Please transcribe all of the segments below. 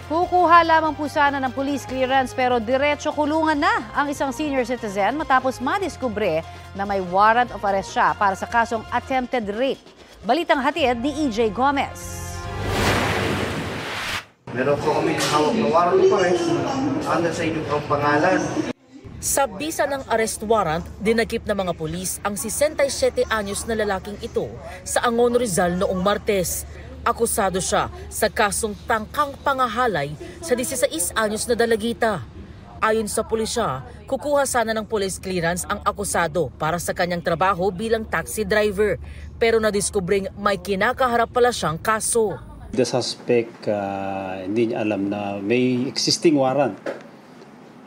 Kukuha lamang po sana ng police clearance pero diretso kulungan na ang isang senior citizen matapos madiskubre na may warrant of arrest siya para sa kasong attempted rape. Balitang hatid ni EJ Gomez. Meron po kami hawak na warrant of arrest under sa inyong pangalan. Sa bisa ng arrest warrant, dinakip ng mga pulis ang 67 anyos na lalaking ito sa Angono, Rizal noong Martes. Akusado siya sa kasong tangkang pangahalay sa 16 anyos na dalagita. Ayon sa pulisya, kukuha sana ng police clearance ang akusado para sa kanyang trabaho bilang taxi driver. Pero nadiskubring may kinakaharap pala siyang kaso. The suspect hindi niya alam na may existing warrant.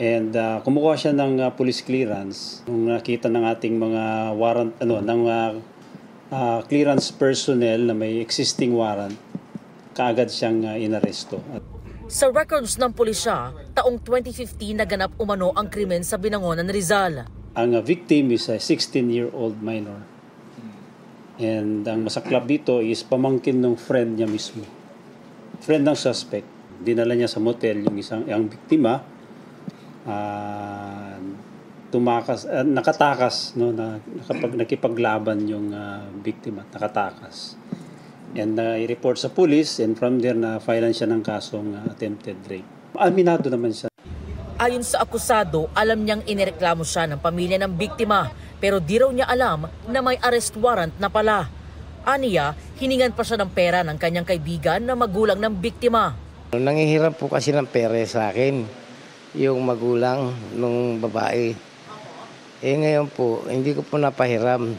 And kumukuha siya ng police clearance nung nakita ng ating mga warrant clearance personnel na may existing warrant, kaagad siyang inaresto. Sa records ng pulisya, taong 2015 naganap umano ang krimen sa Binangonan, Rizal. Ang victim is a 16-year-old minor. And ang masaklap dito is pamangkin ng friend niya mismo. Friend ng suspect. Dinala niya sa motel yung biktima. Nakatakas, no, nakipaglaban yung biktima, nakatakas. And i-report sa police, and from there na filean siya ng kasong attempted rape. Aminado naman siya. Ayon sa akusado, alam niyang inireklamo siya ng pamilya ng biktima, pero di raw niya alam na may arrest warrant na pala. Aniya, hiningan pa siya ng pera ng kanyang kaibigan na magulang ng biktima. Nangihiram po kasi ng pera sa akin, yung magulang ng babae. Ngayon po, hindi ko po napahiram.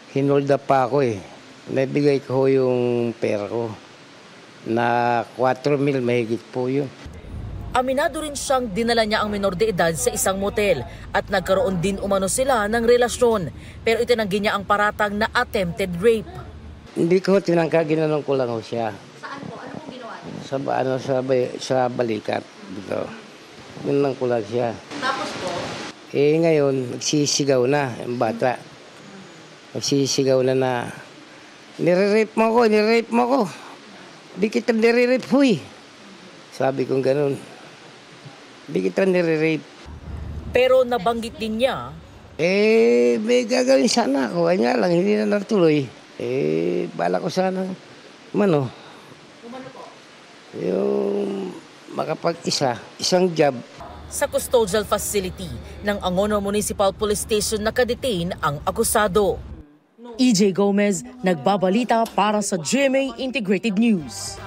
Hinolda pa ako eh. Naibigay ko yung pera ko. Na 4,000 mahigit po yun. Aminado rin siyang dinala niya ang menor de edad sa isang motel at nagkaroon din umano sila ng relasyon. Pero itinanggi niya ang paratang na attempted rape. Hindi ko tinangka, ginanong ko lang siya. Saan po? Ano pong ginawa? Sa balikat. Dito. Ginanong ko lang siya. Tapos po? Ngayon, nagsisigaw na yung bata. Nagsisigaw na nire-rape mo ko. Di kita nire-rape, huy. Sabi kong ganun. Di kita nire-rape. Pero nabanggit din niya, may gagawin sana ako. Kanya lang, hindi na natuloy. Bala ko sana, Umano po? Yung isang job. sa custodial facility ng Angono Municipal Police Station nakadetain ang akusado. EJ Gomez, nagbabalita para sa GMA Integrated News.